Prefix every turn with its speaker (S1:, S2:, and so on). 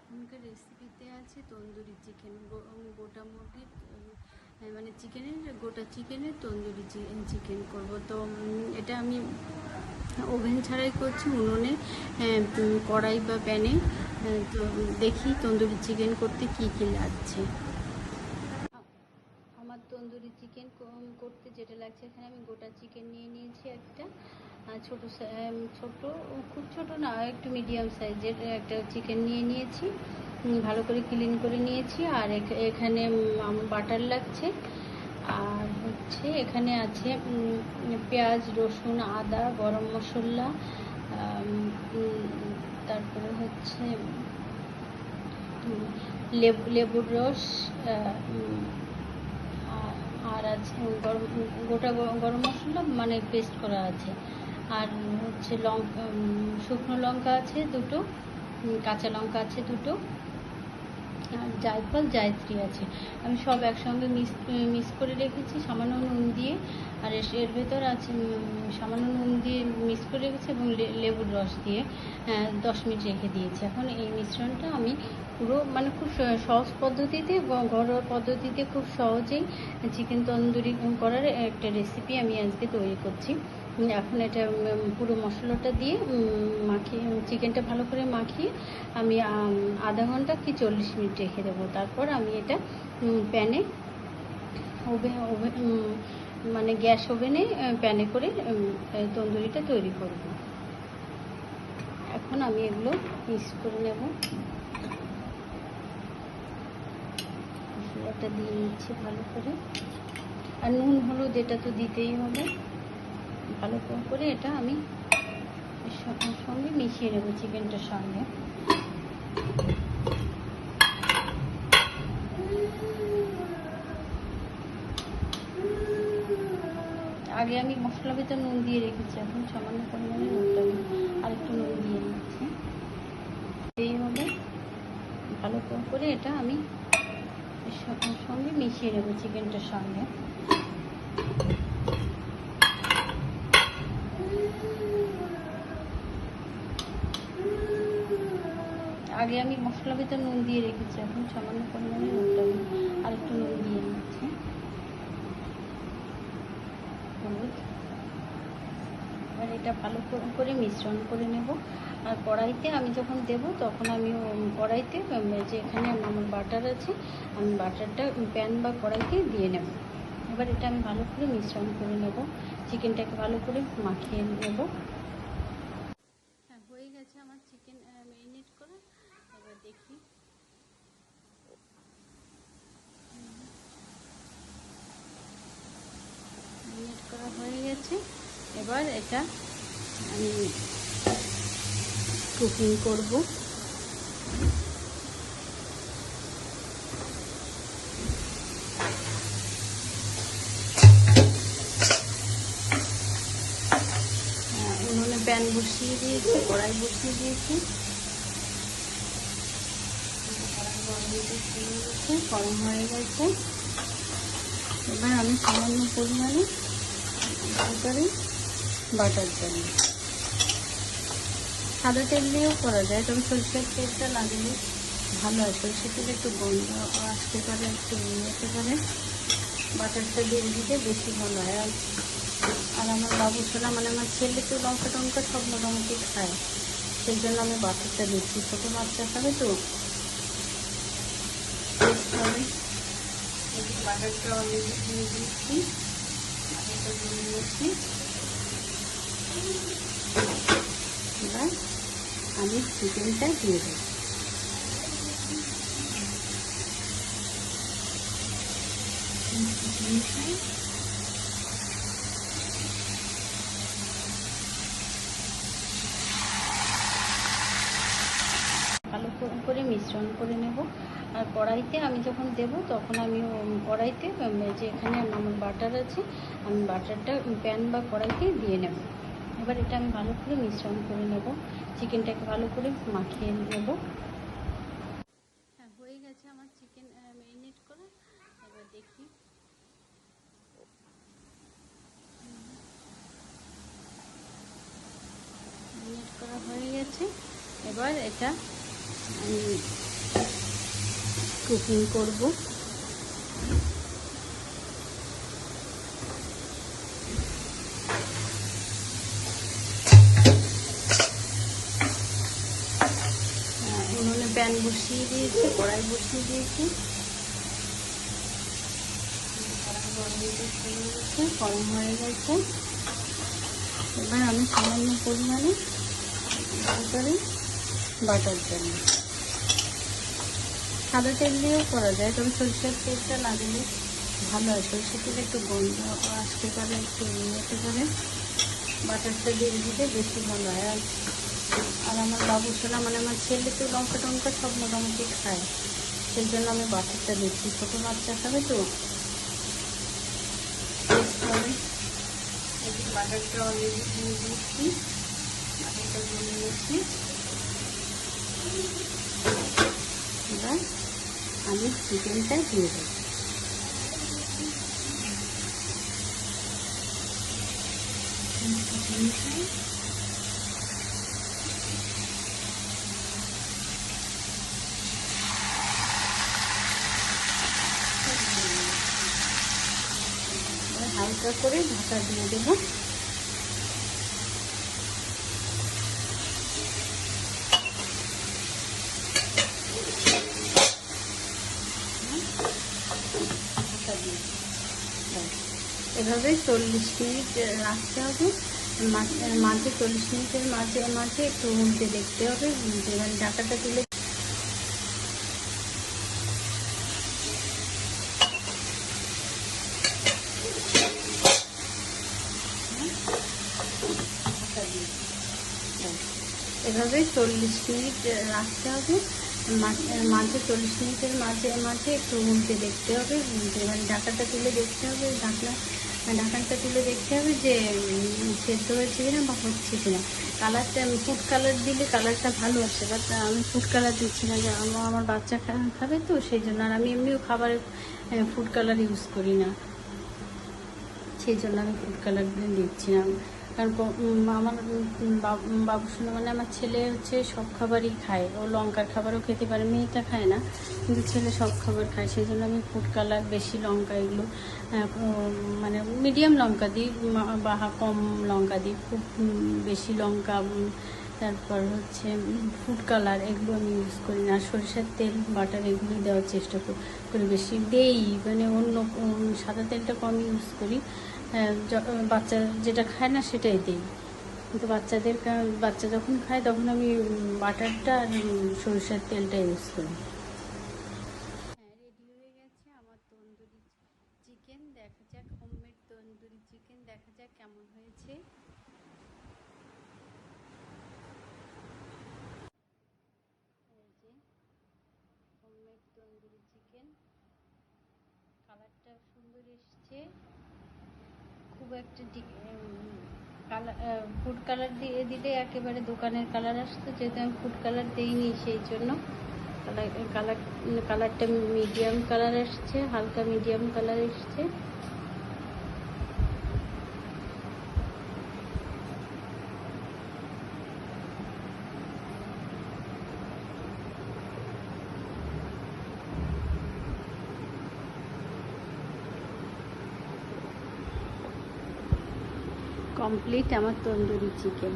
S1: এখনকার রেসিপিতে আছে তন্দুরি চিকেন, গোটা মুরগির মানে গোটা চিকেনের তন্দুরি চিকেন করব। তো এটা আমি ওভেন ছাড়াই করছি, উনুনে কড়াই বা প্যানে। তো দেখি তন্দুরি চিকেন করতে কি কি লাগছে। আমার তন্দুরি চিকেন করতে যেটা লাগছে, এখানে আমি গোটা চিকেন নিয়ে নিয়েছি একটা, ছোট ছোট, খুব ছোট না, একটু মিডিয়াম সাইজের একটা চিকেন নিয়ে নিয়েছি, ভালো করে ক্লিন করে নিয়েছি। আর এখানে আমার বাটার লাগছে, আর হচ্ছে এখানে আছে পেঁয়াজ, রসুন, আদা, গরম মশলা, তারপরে হচ্ছে লেবুর রস, আর আছে গোটা গরম মশলা মানে পেস্ট করা আছে, আর হচ্ছে শুকনো লঙ্কা আছে দুটো, কাঁচা লঙ্কা আছে দুটো, আর জায়ফল জায়ত্রী আছে। আমি সব একসঙ্গে মিক্স করে রেখেছি সামান্য নুন দিয়ে, আর এর ভেতর আছে সামান্য নুন দিয়ে মিক্স করে রেখেছি এবং লেবুর রস দিয়ে 10 মিনিট রেখে দিয়েছি। এখন এই মিশ্রণটা আমি পুরো মানে খুব সহজ পদ্ধতিতে, ঘরোয়া পদ্ধতিতে খুব সহজেই চিকেন তন্দুরি করার একটা রেসিপি আমি আজকে তৈরি করছি। এখন এটা পুরো মশলাটা দিয়ে মাখিয়ে, চিকেনটা ভালো করে মাখিয়ে আমি আধা ঘন্টা কি 40 মিনিট রেখে দেবো। তারপর আমি এটা প্যানে ওভেন মানে গ্যাস ওভেনে প্যানে করে তন্দুরিটা তৈরি করব। এখন আমি এগুলো মিক্স করে নেব, মশলাটা দিয়ে নিচ্ছি ভালো করে, আর নুন হলুদ এটা তো দিতেই হবে। ভালো করে এটা আমি সঙ্গে মিশিয়ে নেব চিকেনটার সঙ্গে। আগে আমি মশলার ভিতর নুন দিয়ে রেখেছি, এখন সামান্য পরিমাণে নুনটা আরেকটু নুন দিয়ে নিচ্ছি। এইভাবে ভালো করে এটা আমি সঙ্গে মিশিয়ে নেব চিকেনটার সঙ্গে। আগে আমি মশলার ভিতর নুন দিয়ে রেখেছি, এখন সামান্য পরিমাণে নুনটা আরেকটু নুন দিয়ে নিচ্ছি, হলুদ। এবার এটা ভালো করে মিশ্রণ করে নেব। আর কড়াইতে আমি যখন দেব তখন আমি কড়াইতে যে এখানে আমার বাটার আছে, আমি বাটারটা প্যান বা কড়াইতে দিয়ে নেব। এবার এটা আমি ভালো করে মিশ্রণ করে নেব, চিকেনটাকে ভালো করে মাখিয়ে নেব। হ্যাঁ, হয়ে গেছে আমার চিকেন ম্যারিনেট করা। এবার দেখি, ম্যারিনেট করা হয়ে গেছে। এবার এটা আমি কুকিং করব। উনুনে প্যান বসিয়ে দিয়েছি, কড়াই বসিয়ে দিয়েছি, গরম হয়ে গেছে। এবার আমি সামান্য পরিমাণে বাটার দিই। সাদা তেল দিয়েও করা যায়, তবে সরষের তেলটা লাগলে ভালো হয়। সরষের তেল একটু গন্ধ আসতে পারে, একটু হতে পারে, বাটারটা দিয়ে দিতে বেশি ভালো হয়। আর আমার বাবুসোনা মানে আমার ছেলে তো লঙ্কা টঙ্কা সব মোটামুটি খায়, সেই জন্য আমি বাটারটা দিচ্ছি। ছোটো বাচ্চা খাবে তো, টেস্ট হবে। বাটারটা অলরেডি দিয়ে দিচ্ছি, বাটারটা দিয়ে দিচ্ছি। এবার আমি চিকেনটা দিয়ে দেবো। ভালো করে মিশ্রণ করে নেব। আর কড়াইতে আমি যখন দেব তখন আমি কড়াইতে যে এখানে আমার বাটার আছে, আমি বাটারটা প্যান বা কড়াইতে দিয়ে নেব। এবার এটা আমি ভালো করে মিশ্রণ করে নেব, চিকেনটাকে ভালো করে মাখিয়ে নেব। হ্যাঁ, হয়ে গেছে আমার চিকেন ম্যারিনেট করা। এবার দেখি, ম্যারিনেট করা হয়ে গেছে। এবার এটা আমি কুকিং করব। উনুনে প্যান বসিয়ে দিয়েছি, কড়াই বসিয়ে দিয়েছি, গরম হয়ে গেছে। এবার আমি সামান্য পরিমাণে বাটার জন্য সাদা তেল দিয়েও করা যায়, তবে সরষের তেলটা না দিলে ভালো হয়। সরষের তেল একটু গন্ধ আসতে পারে, একটু হতে পারে, বাটারটা দিয়ে দিতে বেশি ভালো হয়। আর আমার বাবু সোনা মানে আমার ছেলে তো লঙ্কা টঙ্কা সব মোটামুটি খায়, সেই জন্য আমি বাটারটা দিচ্ছি। ছোটো বাচ্চা খাবে তো টেস্ট হবে। বাটারটা অলরেডি দিয়ে দিচ্ছি, বাটারটা দিয়ে নিয়েছি। এবার আমি চিকেনটা দিয়ে দেবো। হালকা করে ঢাকা দিয়ে দেবো। এভাবে 40 মিনিট রাখতে হবে। মাঝে 40 মিনিটের মাঝে মাঝে একটু উল্টে দেখতে হবে। এবার ঢাকাটা তুলে এভাবে 40 মিনিট রাখতে হবে। মাঝে 40 মিনিটের মাঝে মাঝে একটু উল্টে দেখতে হবে। এবার ঢাকাটা তুলে দেখতে হবে, ঢাকানটা তুলে দেখতে হবে যে সেদ্ধ হয়েছে কিনা বা হচ্ছে কিনা। কালারটা ফুড কালার দিলে কালারটা ভালো আসে, বাট আমি ফুড কালার দিচ্ছি না, যে আমার বাচ্চা খাবে তো সেই জন্য। আর আমি এমনিও খাবারে ফুড কালার ইউজ করি না, সেই জন্য আমি ফুড কালার দিচ্ছি না। কারণ আমার বাবু শোনা মানে আমার ছেলে হচ্ছে সব খাবারই খায়, ও লঙ্কার খাবারও খেতে পারে, মেয়েটা খায় না, কিন্তু ছেলে সব খাবার খায়, সেই জন্য আমি ফুড কালার বেশি লঙ্কা এগুলো মানে মিডিয়াম লঙ্কা দিই বা কম লঙ্কা দিই, খুব বেশি লঙ্কা তারপর হচ্ছে ফুড কালার এগুলো আমি ইউজ করি না। সরিষার তেল বাটার এগুলোই দেওয়ার চেষ্টা করি, বেশি দেই মানে অন্য সাদা তেলটা কম ইউজ করি। বাচ্চা যেটা খায় না সেটাই দিই, কিন্তু বাচ্চা যখন খায় তখন আমি বাটারটা আর সরিষার তেলটা ইউজ করি। হ্যাঁ, রেডি হয়ে গেছে আমার তন্দুরি চিকেন। দেখা যাক হোমমেড তন্দুরি চিকেন, দেখা যাক কেমন হয়েছে। হোমমেড তন্দুরি চিকেন, কালারটা সুন্দর এসছে। খুব একটা কালার ফুড কালার দিয়ে দিলে একেবারে দোকানের কালার আসতো, যেহেতু আমি ফুড কালার দিইনি সেই জন্য কালারটা মিডিয়াম কালার আসছে, হালকা মিডিয়াম কালার এসছে। কমপ্লিট আমার তন্দুরি চিকেন।